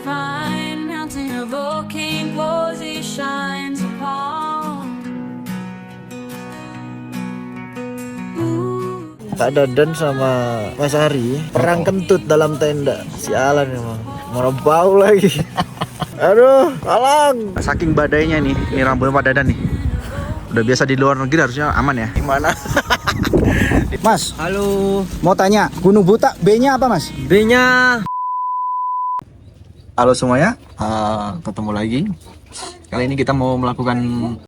prime, mountain of volcano rosy shines upon. Kak Dadan sama Mas Ari perang kentut dalam tenda. Sialan emang. Mau bau lagi. Aduh, alang. Saking badainya nih, ini rambutnya Pak Dadan nih. Udah biasa di luar negeri harusnya aman ya. Gimana? Mas, Halo, mau tanya, Gunung Butak B-nya apa, Mas? B-nya Halo semuanya, ketemu lagi. Kali ini kita mau melakukan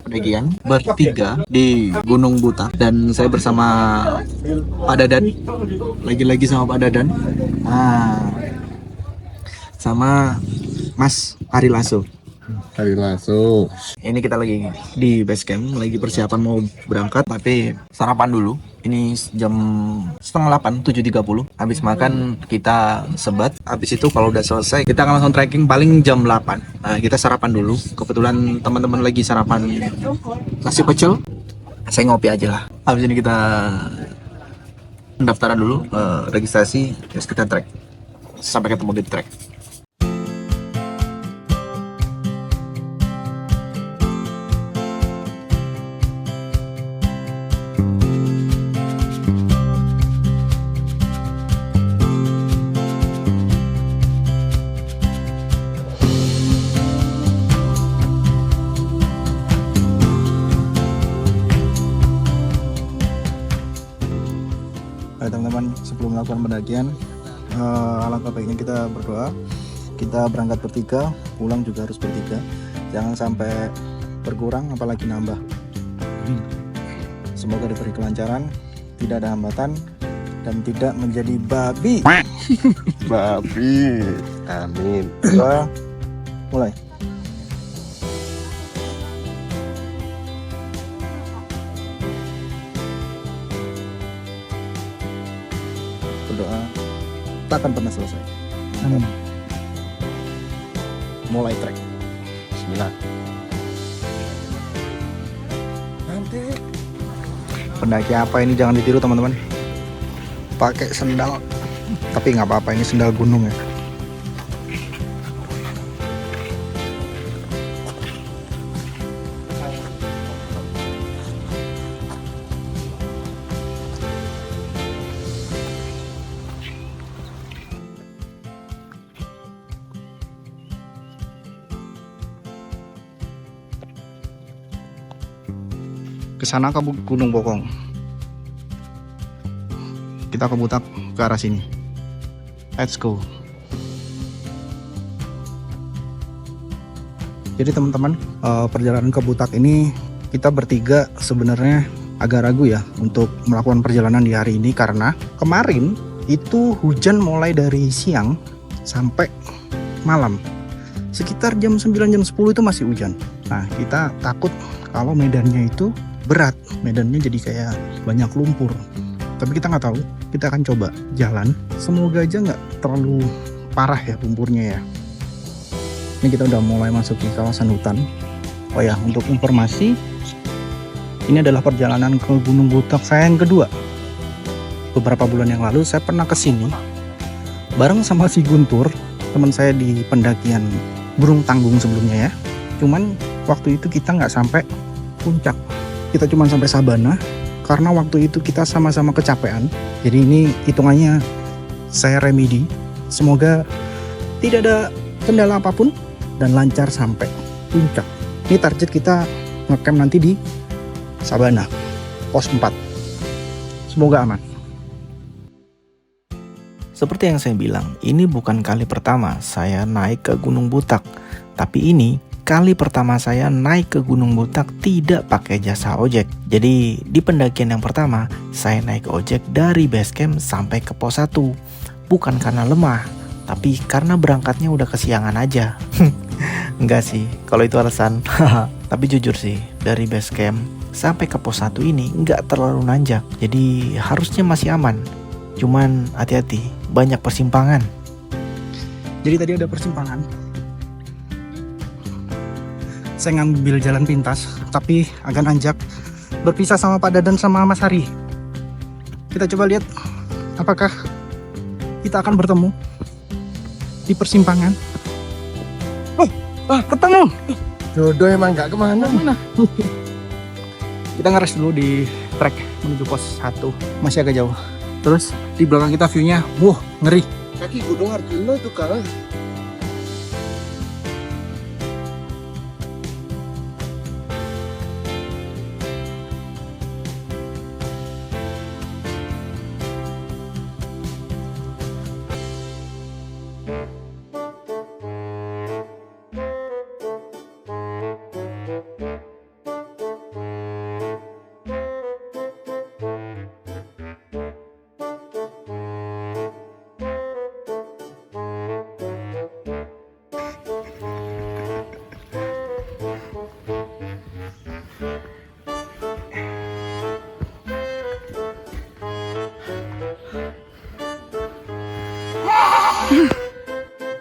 pendakian bertiga di Gunung Butak dan saya bersama Pak Dadan, lagi-lagi sama Pak Dadan, sama Mas Ari Lasso. Ini kita lagi di base camp, lagi persiapan mau berangkat, tapi sarapan dulu. Ini jam 7:30, 7.30. Habis makan kita sebat. Habis itu kalau udah selesai, kita akan langsung trekking paling jam 8. Nah, kita sarapan dulu. Kebetulan teman-teman lagi sarapan nasi pecel. Saya ngopi aja lah. Habis ini kita pendaftaran dulu, registrasi, terus kita trek. Sampai ketemu di trek. Teman-teman, sebelum melakukan pendakian, alangkah baiknya kita berdoa. Kita berangkat bertiga, pulang juga harus bertiga. Jangan sampai berkurang, apalagi nambah. Semoga diberi kelancaran, tidak ada hambatan, dan tidak menjadi babi. Babi, amin. Doa, mulai. Berdoa takkan pernah selesai. Amin. Mulai trek. Bismillah. Pendaki apa ini jangan ditiru teman-teman. Pakai sendal, tapi nggak apa-apa, ini sendal gunung ya. Kesana ke Gunung Bokong. Kita ke Butak ke arah sini. Let's go. Jadi teman-teman, perjalanan ke Butak ini kita bertiga sebenarnya agak ragu ya untuk melakukan perjalanan di hari ini, karena kemarin itu hujan mulai dari siang sampai malam. Sekitar jam 9 jam 10 itu masih hujan. Nah, kita takut kalau medannya itu berat, medannya jadi kayak banyak lumpur. Tapi kita nggak tahu, kita akan coba jalan. Semoga aja nggak terlalu parah ya lumpurnya ya. Ini kita udah mulai masuk ke kawasan hutan. Oh ya, untuk informasi, ini adalah perjalanan ke Gunung Butak saya yang kedua. Beberapa bulan yang lalu saya pernah kesini bareng sama si Guntur, teman saya di pendakian Gunung Tanggung sebelumnya ya. Cuman waktu itu kita nggak sampai puncak. Kita cuma sampai Sabana karena waktu itu kita sama-sama kecapean. Jadi ini hitungannya saya remedi. Semoga tidak ada kendala apapun dan lancar sampai puncak. Ini target kita ngecamp nanti di Sabana, pos 4. Semoga aman. Seperti yang saya bilang, ini bukan kali pertama saya naik ke Gunung Butak. Tapi ini kali pertama saya naik ke Gunung Butak tidak pakai jasa ojek. Jadi di pendakian yang pertama, saya naik ojek dari base camp sampai ke pos 1. Bukan karena lemah, tapi karena berangkatnya udah kesiangan aja. Enggak sih, kalau itu alasan. Tapi jujur sih, dari base camp sampai ke pos 1 ini nggak terlalu nanjak. Jadi harusnya masih aman. Cuman hati-hati, banyak persimpangan. Jadi tadi ada persimpangan. Saya ngambil jalan pintas, tapi agak nanjak. Berpisah sama Pak Dadan sama Mas Hari. Kita coba lihat apakah kita akan bertemu di persimpangan. Ketemu. Jodoh emang nggak kemana. Kita ngeres dulu di trek menuju pos 1. Masih agak jauh. Terus di belakang kita view-nya, wah ngeri. Kaki Gunung Arjuna itu kalah.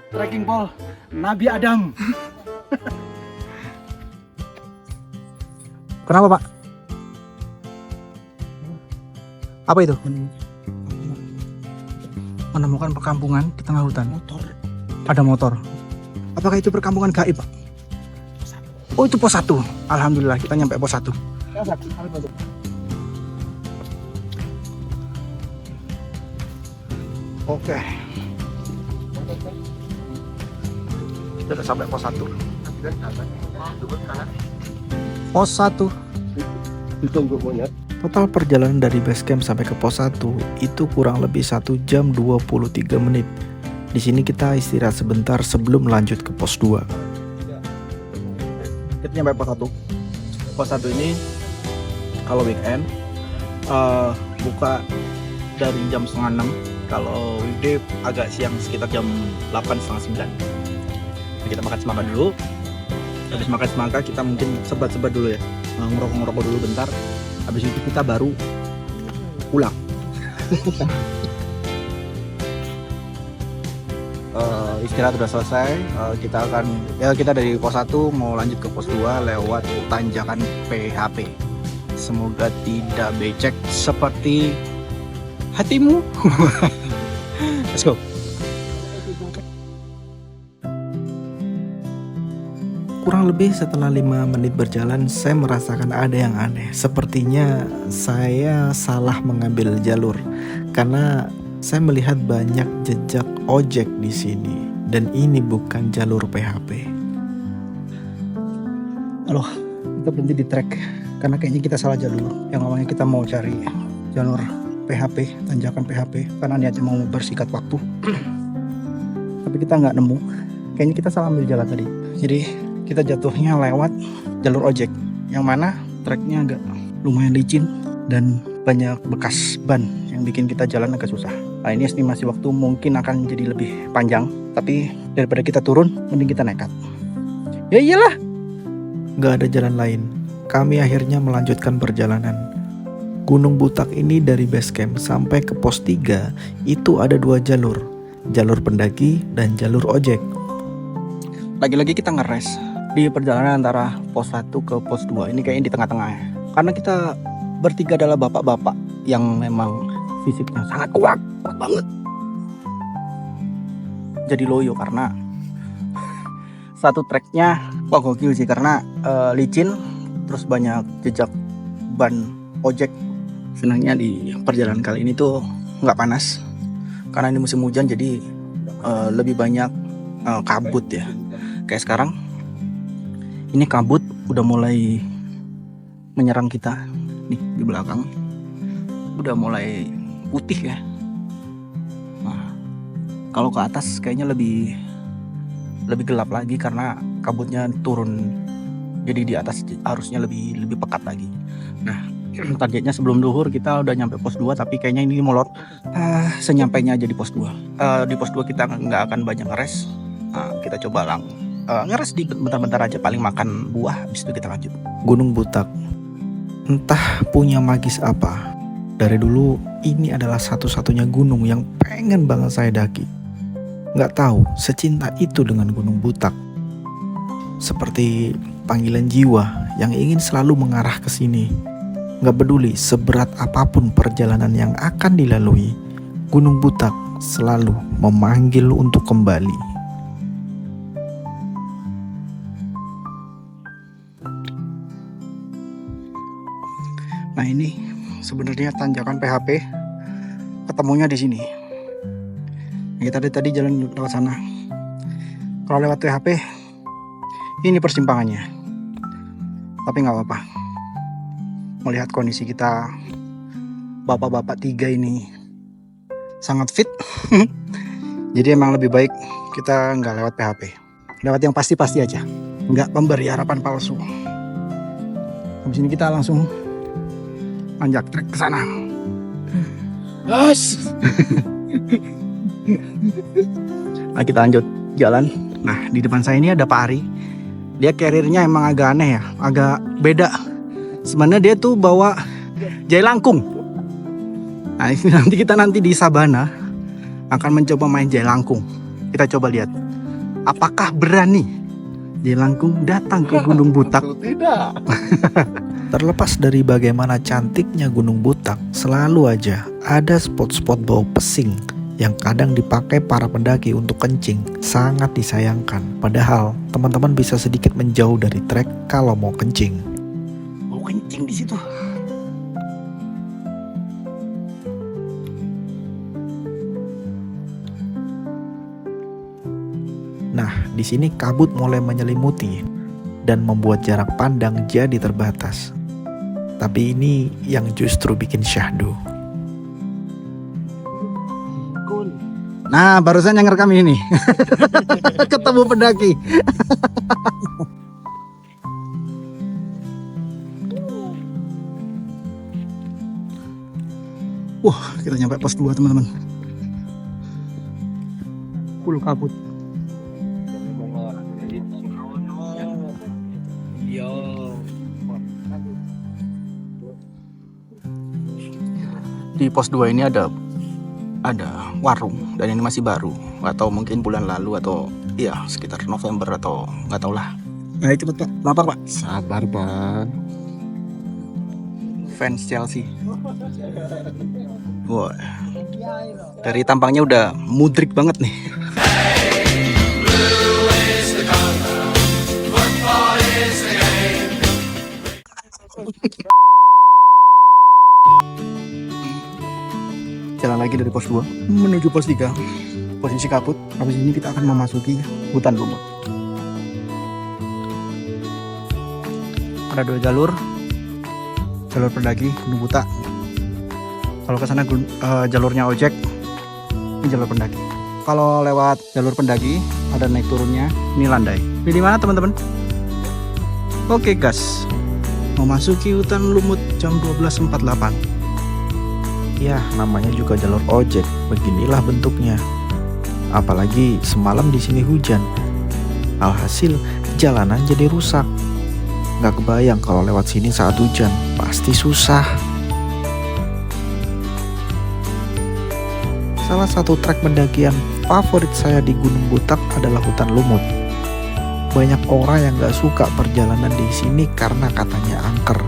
Trekking pole Nabi Adam. Kenapa, Pak? Apa itu? Menemukan perkampungan di tengah hutan. Ada motor. Apakah itu perkampungan gaib, Pak? Oh, itu pos 1. Alhamdulillah kita nyampe pos 1. Oke. Kita udah sampai pos 1. Pos 1. Ditunggu monyet. Total perjalanan dari base camp sampai ke pos 1 itu kurang lebih 1 jam 23 menit. Di sini kita istirahat sebentar sebelum lanjut ke pos 2. Kita nyampe pos 1. Pos 1 ini kalau weekend buka dari jam setengah 6. Kalau weekday agak siang sekitar jam 8 setengah 9. Kita makan semangka dulu. Habis makan semangka kita mungkin sebat-sebat dulu ya, ngerokok dulu bentar. Habis itu kita baru pulang. Istirahat udah selesai. Kita dari pos 1 mau lanjut ke pos 2 lewat tanjakan PHP. Semoga tidak becek seperti hatimu. Let's go. Kurang lebih setelah 5 menit berjalan, saya merasakan ada yang aneh. Sepertinya saya salah mengambil jalur karena saya melihat banyak jejak ojek di sini dan ini bukan jalur PHP. Halo, kita berhenti di trek karena kayaknya kita salah jalur. Yang awalnya kita mau cari jalur PHP, tanjakan PHP karena niatnya mau bersikat waktu. Tapi kita nggak nemu. Kayaknya kita salah ambil jalan tadi. Jadi kita jatuhnya lewat jalur ojek yang mana treknya agak lumayan licin dan banyak bekas ban yang bikin kita jalan agak susah. Nah, ini estimasi waktu mungkin akan jadi lebih panjang, tapi daripada kita turun mending kita nekat. Ya iyalah, Gak ada jalan lain. Kami akhirnya melanjutkan perjalanan. Gunung Butak ini dari base camp sampai ke pos 3 itu ada 2 jalur. Jalur pendaki dan jalur ojek. lagi-lagi kita ngeres di perjalanan antara pos 1 ke pos 2. Ini kayaknya di tengah-tengah ya. Karena kita bertiga adalah bapak-bapak yang memang fisiknya sangat kuat banget. Jadi loyo karena satu treknya wah gokil sih karena licin, terus banyak jejak ban ojek. Senangnya di perjalanan kali ini tuh nggak panas karena ini musim hujan, jadi lebih banyak kabut ya. Kayak sekarang ini kabut udah mulai menyerang kita nih di belakang, udah mulai putih ya. Nah, kalau ke atas kayaknya lebih gelap lagi karena kabutnya turun, jadi di atas harusnya lebih pekat lagi. Nah, targetnya sebelum duhur kita udah nyampe pos 2, tapi kayaknya ini molor senyampainya aja di pos 2. Di pos 2 kita nggak akan banyak ngeres. Kita coba ngeres di bentar-bentar aja, paling makan buah, habis itu kita lanjut. Gunung Butak entah punya magis apa. Dari dulu ini adalah satu-satunya gunung yang pengen banget saya daki. Nggak tahu secinta itu dengan Gunung Butak. Seperti panggilan jiwa yang ingin selalu mengarah ke sini. Nggak peduli seberat apapun perjalanan yang akan dilalui, Gunung Butak selalu memanggil untuk kembali. sebenarnya tanjakan PHP, ketemunya di sini. Kita tadi jalan lewat sana. Kalau lewat PHP, ini persimpangannya. Tapi nggak apa-apa. Melihat kondisi kita, bapak-bapak 3 ini sangat fit. Jadi emang lebih baik kita nggak lewat PHP. Lewat yang pasti-pasti aja. Nggak memberi harapan palsu. Habis ini kita langsung manjak trek ke sana. Nah, kita lanjut jalan. Nah, di depan saya ini ada Pak Ari. Dia karirnya emang agak aneh ya, agak beda. Sebenarnya dia tuh bawa jahe langkung. Nah, ini nanti di Sabana akan mencoba main jahe langkung. Kita coba lihat apakah berani jahe langkung datang ke Gunung Butak. Tidak. Terlepas dari bagaimana cantiknya Gunung Butak, selalu aja ada spot-spot bau pesing yang kadang dipakai para pendaki untuk kencing. Sangat disayangkan. Padahal teman-teman bisa sedikit menjauh dari trek kalau mau kencing. Mau kencing di situ. Nah, di sini kabut mulai menyelimuti dan membuat jarak pandang jadi terbatas. Tapi ini yang justru bikin syahdu. Nah, barusan yang ngerekam ini. Ketemu pendaki. Wah, kita nyampe pos 2, teman-teman. Full kabut. Di pos 2 ini ada warung, dan ini masih baru, atau mungkin bulan lalu, atau iya sekitar November, atau nggak tahu lah. Nah, cepet Pak, lapar Pak. Sabar bang. Fans Chelsea. Wah, dari tampangnya udah mudrik banget nih. Jalan lagi dari pos 2 menuju pos 3. Posisi kabut. Habis ini kita akan memasuki hutan lumut. Ada 2 jalur. Jalur pendaki Gunung Butak. Kalau ke sana jalurnya ojek. Ini jalur pendaki. Kalau lewat jalur pendaki ada naik turunnya. Ini landai. Ini di mana teman-teman? Oke gas. Memasuki hutan lumut jam 12.48. Ya, namanya juga jalur ojek. Beginilah bentuknya. Apalagi semalam di sini hujan. Alhasil jalanan jadi rusak. Gak kebayang kalau lewat sini saat hujan. Pasti susah. Salah satu trek pendakian favorit saya di Gunung Butak adalah hutan lumut. Banyak orang yang gak suka perjalanan di sini karena katanya angker.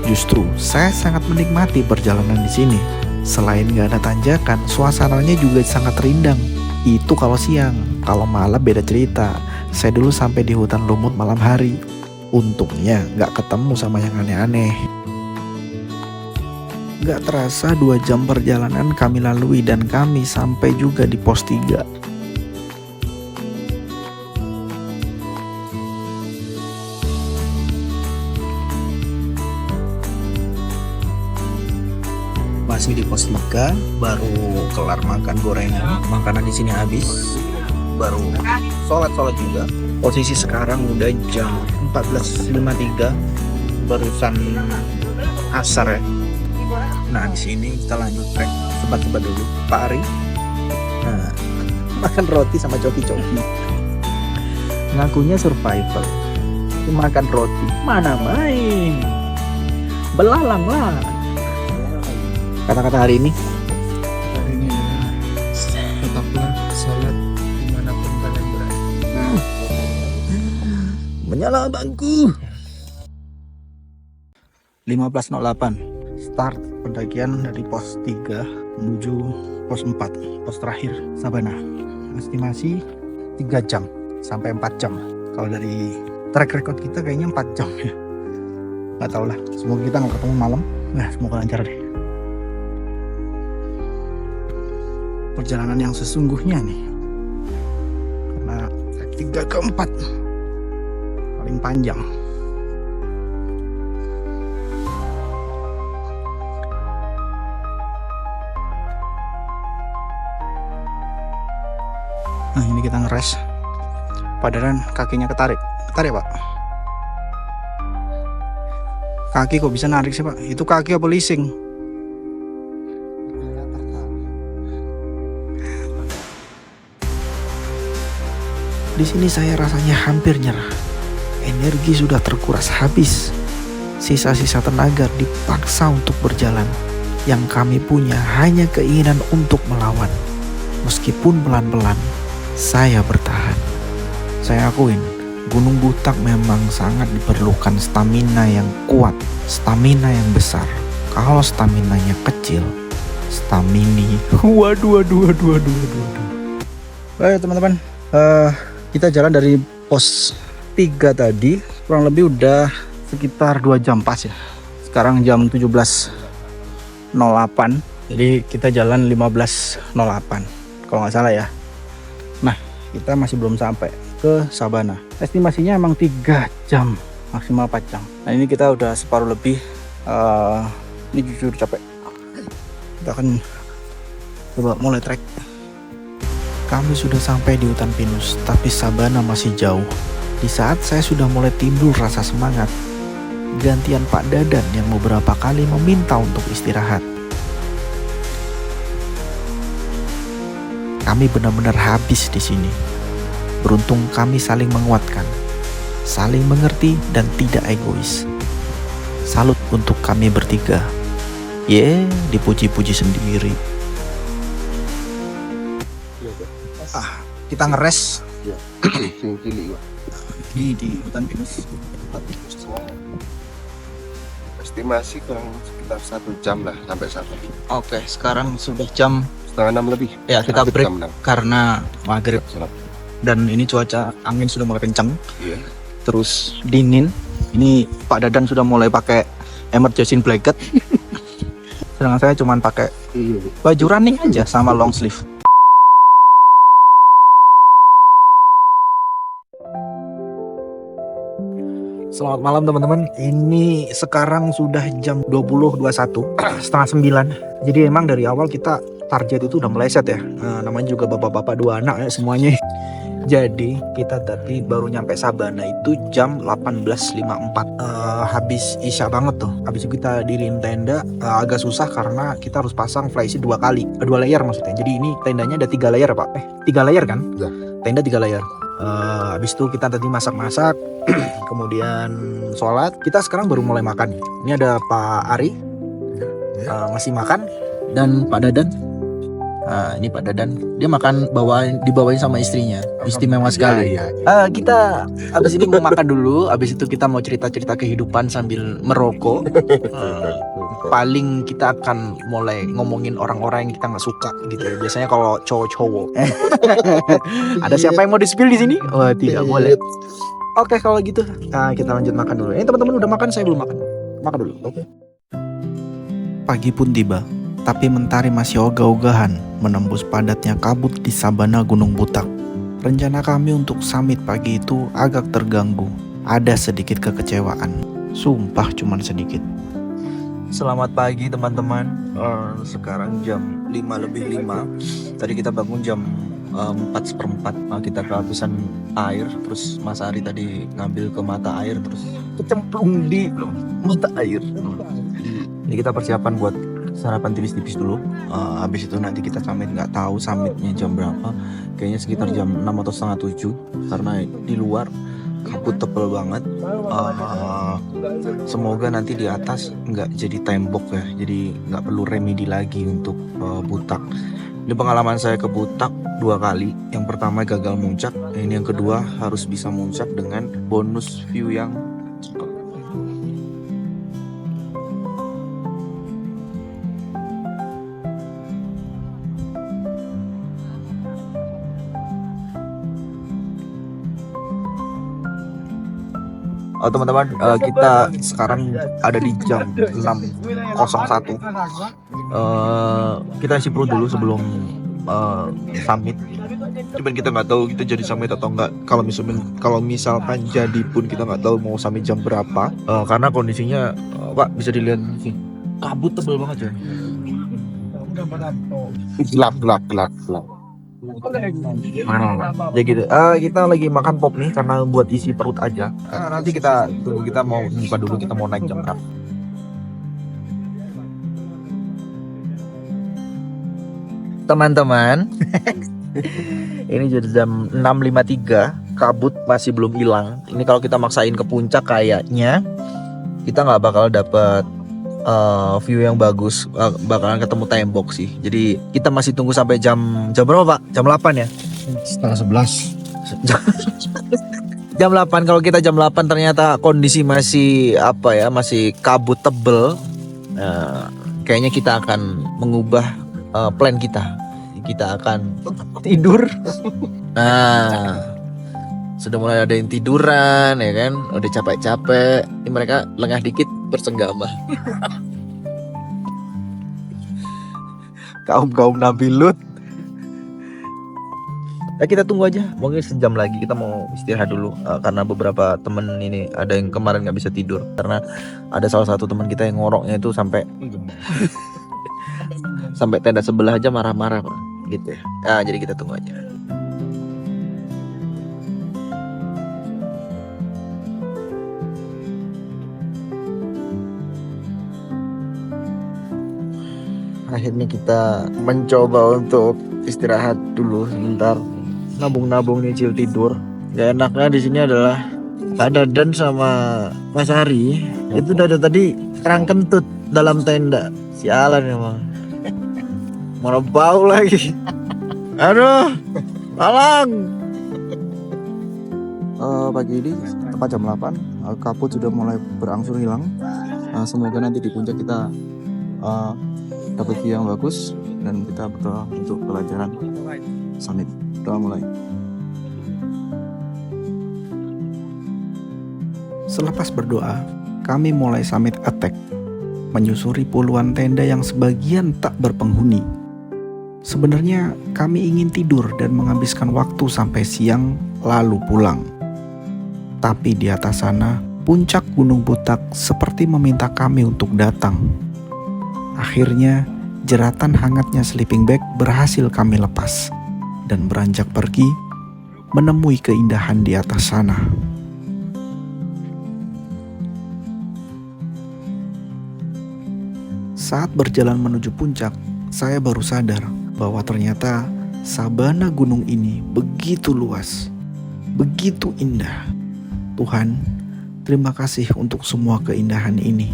Justru saya sangat menikmati perjalanan di sini. Selain gak ada tanjakan, suasananya juga sangat rindang. Itu kalau siang, kalau malam beda cerita. Saya dulu sampai di hutan lumut malam hari. Untungnya gak ketemu sama yang aneh-aneh. Gak terasa 2 jam perjalanan kami lalui dan kami sampai juga di pos 3. Masih di pos 3, baru kelar makan gorengan. Makanan di sini habis, baru sholat juga. Posisi sekarang udah jam 14.53, barusan asar ya. Nah, di sini kita lanjut trek, sebat-sebat dulu Pak Ari. Nah, makan roti sama coki-coki. Ngakunya survival, makan roti mana main, belalang lah. Kata-kata hari ini Tetaplah sholat dimanapun kalian berada. menyala bangku. 15.08 start pendakian dari pos 3 menuju pos 4, pos terakhir Sabana. Estimasi 3 jam sampai 4 jam. Kalau dari track record kita kayaknya 4 jam ya. Gak tau lah, semoga kita gak ketemu malam. Nah, semoga lancar deh. perjalanan yang sesungguhnya nih. Karena trek 3 ke 4 paling panjang. Nah ini kita ngeres. Padahal kakinya ketarik. Ketarik pak. Kaki kok bisa narik sih pak? Itu kaki apa leasing? Di sini saya rasanya hampir nyerah. Energi sudah terkuras habis. Sisa-sisa tenaga dipaksa untuk berjalan. Yang kami punya hanya keinginan untuk melawan. Meskipun pelan-pelan, saya bertahan. Saya akuin, Gunung Butak memang sangat diperlukan stamina yang kuat, stamina yang besar. Kalau staminanya kecil, waduh. Baik teman-teman, kita jalan dari pos 3 tadi, kurang lebih udah sekitar 2 jam pas ya. Sekarang jam 17.08, jadi kita jalan 15.08 kalau nggak salah ya. Nah, kita masih belum sampai ke Sabana. Estimasinya emang 3 jam, maksimal 4 jam. Nah ini kita udah separuh lebih. Ini jujur capek. Kita akan coba mulai trek. Kami sudah sampai di hutan pinus, tapi Sabana masih jauh. Di saat saya sudah mulai timbul rasa semangat, gantian Pak Dadan yang beberapa kali meminta untuk istirahat. Kami benar-benar habis di sini. Beruntung kami saling menguatkan, saling mengerti dan tidak egois. Salut untuk kami bertiga. Dipuji-puji sendiri. Kita ngeres Cilik. di hutan pinus. Estimasi kurang sekitar 1 jam lah sampai sana. Oke, sekarang sudah jam Setengah 6 lebih. ya kita Hampir break jam 6. karena maghrib Salat. dan ini cuaca angin sudah mulai kencang, Iya. terus dingin. Ini Pak Dadan sudah mulai pakai emergency blanket. Sedangkan saya cuman pakai baju running aja sama long sleeve. Selamat malam teman-teman. Ini sekarang sudah jam 20.21, setengah 9. Jadi emang dari awal kita target itu udah meleset ya. Namanya juga bapak-bapak 2 anak ya semuanya. Jadi kita tadi baru nyampe Sabana itu jam 18.54. Habis isya banget tuh. Habis itu kita diriin tenda. Agak susah karena kita harus pasang flysheet 2 kali. 2 layer maksudnya. Jadi ini tendanya ada 3 layer pak. 3 layer kan? Ya. Tenda 3 layer. Habis itu kita tadi masak-masak. Kemudian sholat. Kita sekarang baru mulai makan. Ini ada Pak Ari masih makan. Dan Pak Dadan. Ini Pak Dadan. Dia makan dibawain sama istrinya. Istimewa sekali. Iya. Kita habis ini mau makan dulu. Habis itu kita mau cerita-cerita kehidupan sambil merokok. Paling kita akan mulai ngomongin orang-orang yang kita nggak suka gitu ya. Biasanya kalau cowok-cowok. Ada siapa yang mau di-spill di sini? Oh, tidak boleh. Oke kalau gitu kita lanjut makan dulu. Teman-teman udah makan, saya belum makan. Makan dulu. Oke. Pagi pun tiba, tapi mentari masih ogah-ogahan menembus padatnya kabut di Sabana Gunung Butak. Rencana kami untuk summit pagi itu agak terganggu. Ada sedikit kekecewaan. Sumpah cuman sedikit. Selamat pagi teman-teman. Sekarang jam 5:05. Tadi kita bangun jam 4:04. Kita kehabisan air. Terus Mas Ari tadi ngambil ke mata air. Terus kecemplung di mata air. Ini kita persiapan buat sarapan tipis-tipis dulu. Habis itu nanti kita summit. Nggak tahu summitnya jam berapa. Kayaknya sekitar jam 6 atau setengah 7. Karena di luar kabut tebel banget. Semoga nanti di atas nggak jadi tembok ya. Jadi nggak perlu remedi lagi untuk Butak. Ini pengalaman saya ke Butak 2 kali. Yang pertama gagal muncak. Ini yang kedua harus bisa muncak dengan bonus view yang cakep. Teman-teman, kita sekarang ada di jam 6:01. Kita isi perut dulu sebelum summit. Cuman kita nggak tahu kita jadi summit atau enggak. Kalau misalkan jadi pun kita nggak tahu mau summit jam berapa. Karena kondisinya Pak bisa dilihat sih, kabut tebal banget ya. Gelap. Ya gitu. Kita lagi makan pop nih karena buat isi perut aja. Nanti kita tunggu, kita mau buka dulu, kita mau naik jam berapa. Teman-teman, ini jadi jam 6.53, kabut masih belum hilang. Ini kalau kita maksain ke puncak kayaknya kita nggak bakal dapet view yang bagus, bakalan ketemu tembok sih. Jadi kita masih tunggu sampai jam berapa Pak? Jam 8 ya? Setengah 11. Jam 8, kalau kita jam 8 ternyata kondisi masih masih kabut tebel. Kayaknya kita akan mengubah plan kita. Kita akan tidur. Nah, sudah mulai ada yang tiduran ya kan, udah capek-capek. Ini mereka lengah dikit bersenggama. Kaum nabilut. Ya kita tunggu aja, mungkin sejam lagi kita mau istirahat dulu, karena beberapa temen ini ada yang kemarin nggak bisa tidur karena ada salah satu teman kita yang ngoroknya itu sampai sampai tenda sebelah aja marah-marah Pak, gitu ya. Nah, jadi kita tunggu aja. Akhirnya kita mencoba untuk istirahat dulu sebentar, nabung nyicil tidur. Gak enaknya di sini adalah Kak Dadan sama Mas Hari itu dari tadi terang kentut dalam tenda. Sialan emang. Mana bau lagi. Aduh, malang. Pagi ini tepat jam 8, kabut sudah mulai berangsur hilang. Semoga nanti di puncak kita dapat view yang bagus dan kita berdoa untuk pelajaran summit. Doa mulai. Selepas berdoa, kami mulai summit attack, menyusuri puluhan tenda yang sebagian tak berpenghuni. Sebenarnya kami ingin tidur dan menghabiskan waktu sampai siang lalu pulang. Tapi di atas sana, puncak Gunung Butak seperti meminta kami untuk datang. Akhirnya, jeratan hangatnya sleeping bag berhasil kami lepas dan beranjak pergi menemui keindahan di atas sana. Saat berjalan menuju puncak, saya baru sadar bahwa ternyata sabana gunung ini begitu luas, begitu indah. Tuhan, terima kasih untuk semua keindahan ini.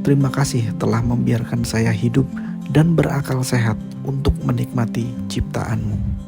Terima kasih telah membiarkan saya hidup dan berakal sehat untuk menikmati ciptaan-Mu.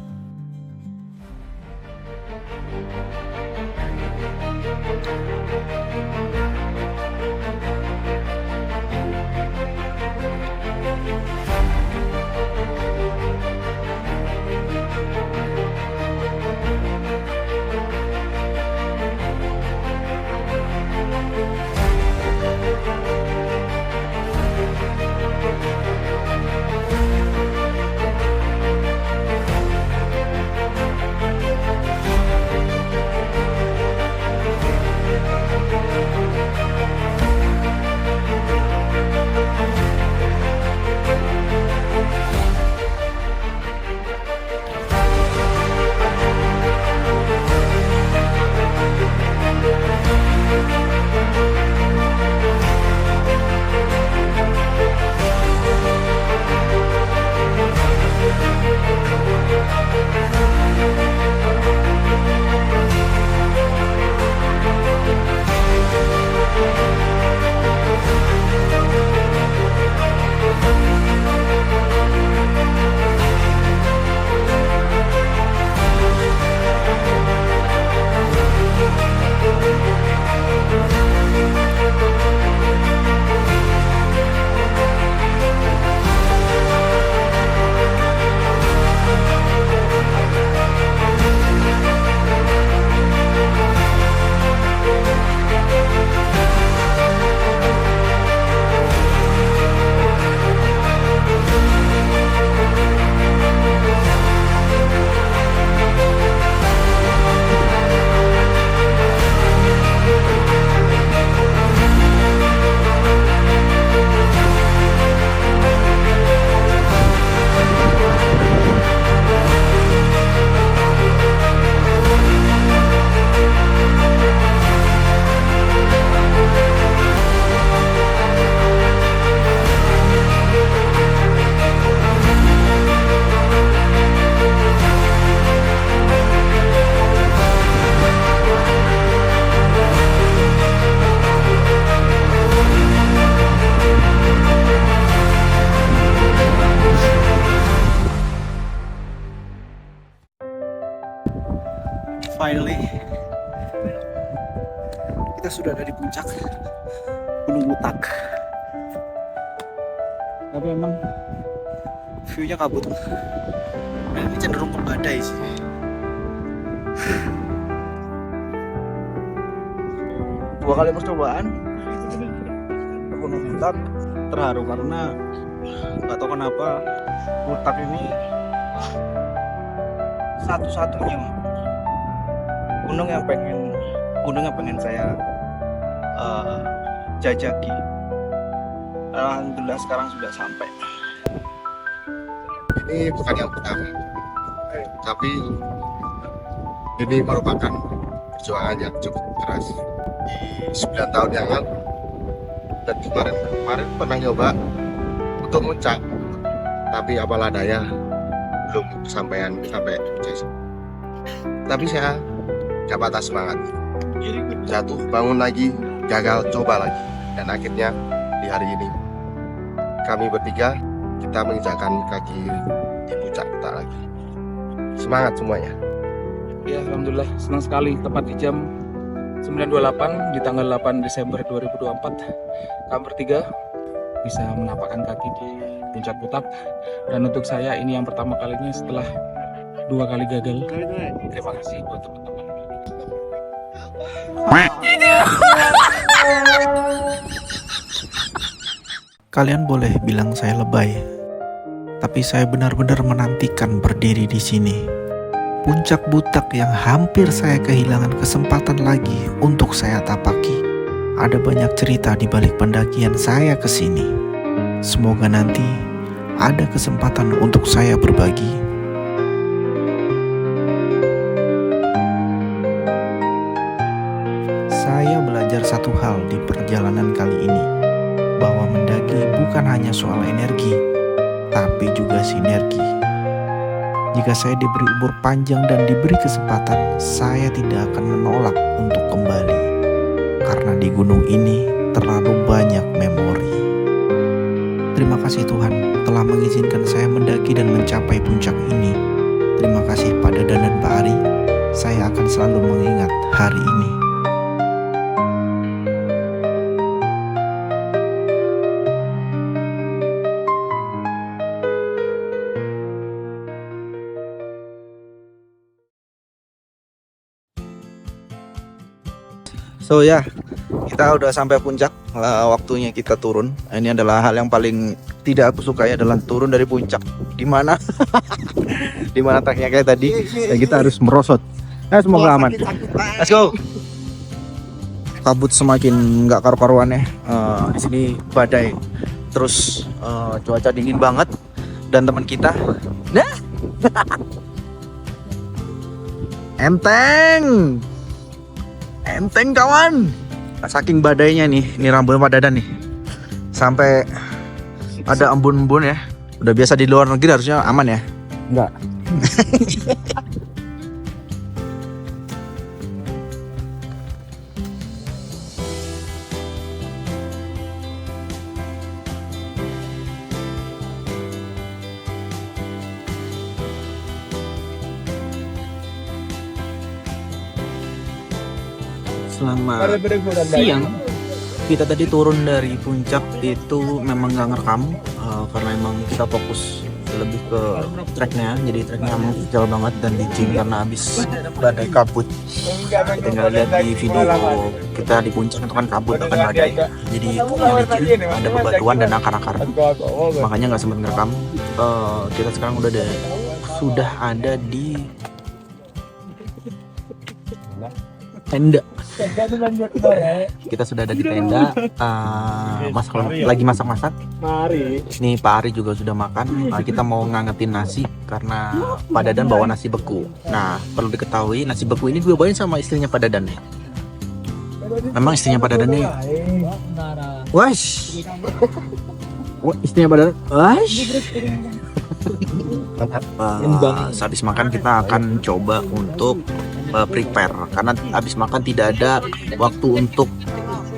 Finally, kita sudah ada di puncak Gunung Butak. Tapi emang view-nya kabut. Dan ini cenderung ke badai sih. Dua kali percobaan ke Gunung Butak, terharu karena nggak tahu kenapa Butak ini satu-satunya gunung yang pengen saya jajaki. Alhamdulillah sekarang sudah sampai. Ini bukan yang pertama, tapi ini merupakan perjuangan yang cukup keras di 9 tahun yang lalu. Dan kemarin pernah nyoba untuk muncak, tapi apalah daya belum kesampaian sampai puncak. Tapi saya gak patah semangat, jatuh bangun lagi, gagal coba lagi, dan akhirnya di hari ini kami bertiga kita menginjakkan kaki di puncak Butak lagi. Semangat semuanya. Ya, alhamdulillah senang sekali. Tepat di jam 9.28 di tanggal 8 Desember 2024 kami bertiga bisa menapakkan kaki di puncak Butak. Dan untuk saya ini yang pertama kalinya setelah 2 kali gagal. Terima kasih buat teman-teman. Kalian boleh bilang saya lebay, tapi saya benar-benar menantikan berdiri di sini. Puncak Butak yang hampir saya kehilangan kesempatan lagi untuk saya tapaki. Ada banyak cerita di balik pendakian saya ke sini. Semoga nanti ada kesempatan untuk saya berbagi. Saya belajar satu hal di perjalanan kali ini, bahwa mendaki bukan hanya soal energi, tapi juga sinergi. Jika saya diberi umur panjang dan diberi kesempatan, saya tidak akan menolak untuk kembali. Karena di gunung ini terlalu banyak memori. Terima kasih Tuhan telah mengizinkan saya mendaki dan mencapai puncak ini. Terima kasih Pak Dadan dan Pak Ari. Saya akan selalu mengingat hari ini. So ya, kita udah sampai puncak. Waktunya kita turun. Ini adalah hal yang paling tidak aku sukai, adalah turun dari puncak. Dimana treknya kayak tadi, dan kita harus merosot. Nah, semoga aman. Let's go. Kabut semakin nggak karu-karuan ya. Di sini badai. Terus cuaca dingin banget. Dan teman kita, nah, enteng kawan. Saking badainya nih, ini rambutnya Pak Dadan nih, sampai ada embun-embun ya. Udah biasa di luar negeri harusnya aman ya. Enggak. Selamat siang. Kita tadi turun dari puncak itu memang nggak ngerekam karena emang kita fokus lebih ke treknya. Jadi treknya emang jauh banget dan licin karena habis badai kabut. Kita tinggal lihat di video kita di puncak itu kan kabut akan badai. Jadi licin, ada bebatuan dan akar-akar. Makanya nggak sempat ngerekam. Kita sekarang sudah ada di tenda. Kita sudah ada di tenda, lagi masak-masak. Ini Pak Ari juga sudah makan. Kita mau ngangetin nasi karena Pak Dadan bawa nasi beku. Nah, perlu diketahui nasi beku ini gue bawain sama istrinya Pak Dadan nih. Memang istrinya Pak Dadan nih, wash, istrinya Pak Dadan, wash. Habis makan kita akan coba untuk prepare, karena habis makan tidak ada waktu untuk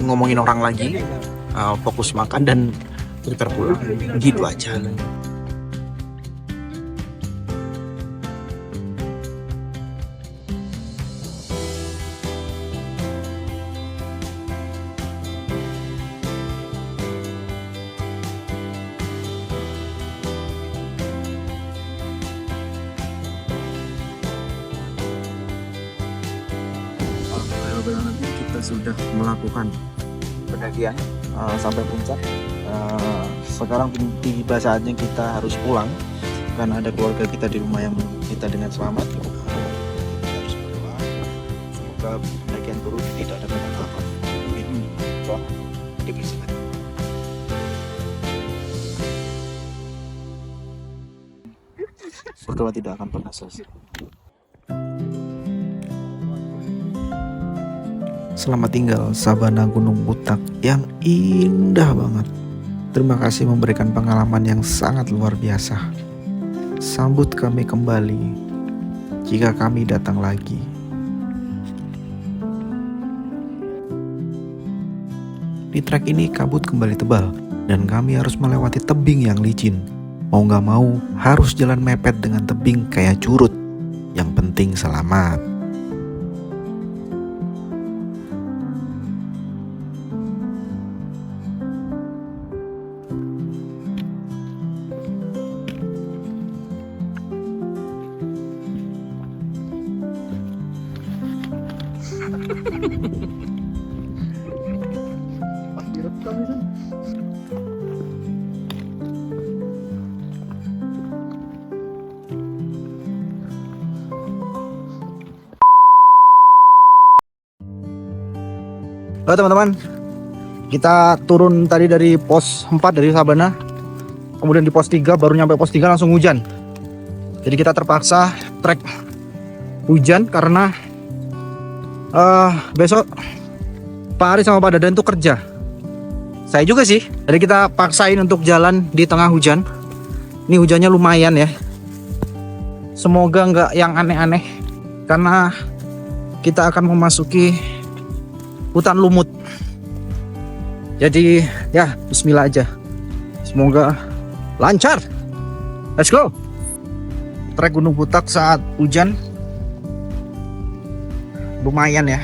ngomongin orang lagi, fokus makan dan prepare pulang, gitu aja. perjalanan ini kita sudah melakukan pendakian sampai puncak. Sekarang tiba saatnya kita harus pulang karena ada keluarga kita di rumah yang kita dengan selamat. Kita harus berdoa semoga pendakian turun tidak ada apa-apa. Doa dibersihkan. Berdoa tidak akan pernah selesai. Selamat tinggal Sabana Gunung Butak yang indah banget. Terima kasih memberikan pengalaman yang sangat luar biasa. Sambut kami kembali jika kami datang lagi. Di trek ini kabut kembali tebal dan kami harus melewati tebing yang licin. Mau gak mau harus jalan mepet dengan tebing kayak curut. Yang penting selamat. Halo teman-teman, kita turun tadi dari pos 4 dari Sabana, kemudian di pos 3, baru nyampe pos 3 langsung hujan. Jadi kita terpaksa trek hujan karena besok Pak Ari sama Pak Dadan tuh kerja. Saya juga sih, jadi kita paksain untuk jalan di tengah hujan. Ini hujannya lumayan ya. Semoga nggak yang aneh-aneh karena kita akan memasuki hutan lumut. Jadi ya bismillah aja. Semoga lancar. Let's go. Trek Gunung Butak saat hujan lumayan ya.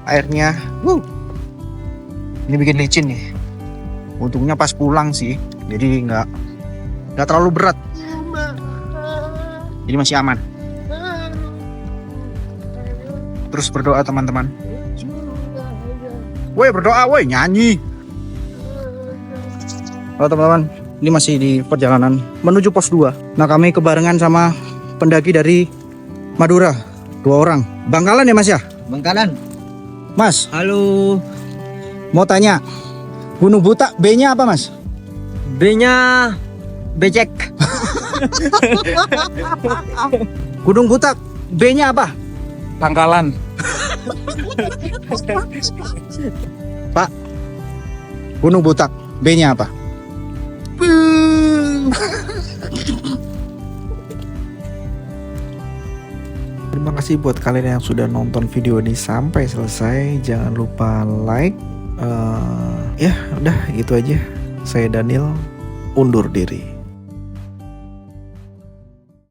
Airnya ini bikin licin nih. Untungnya pas pulang sih. Jadi nggak terlalu berat. Jadi masih aman. Terus berdoa teman-teman. Woi berdoa, woi nyanyi. Halo teman-teman, ini masih di perjalanan menuju pos 2. Nah kami kebarengan sama pendaki dari Madura, 2 orang. Bangkalan ya mas ya? Bangkalan. Mas, Halo, mau tanya, Gunung Butak B-nya apa mas? B-nya becek. Gunung Butak B-nya apa? Pangkalan. Pak, Gunung Butak B-nya apa? Terima kasih buat kalian yang sudah nonton video ini sampai selesai. Jangan lupa like. Ya udah gitu aja. Saya Daniel undur diri.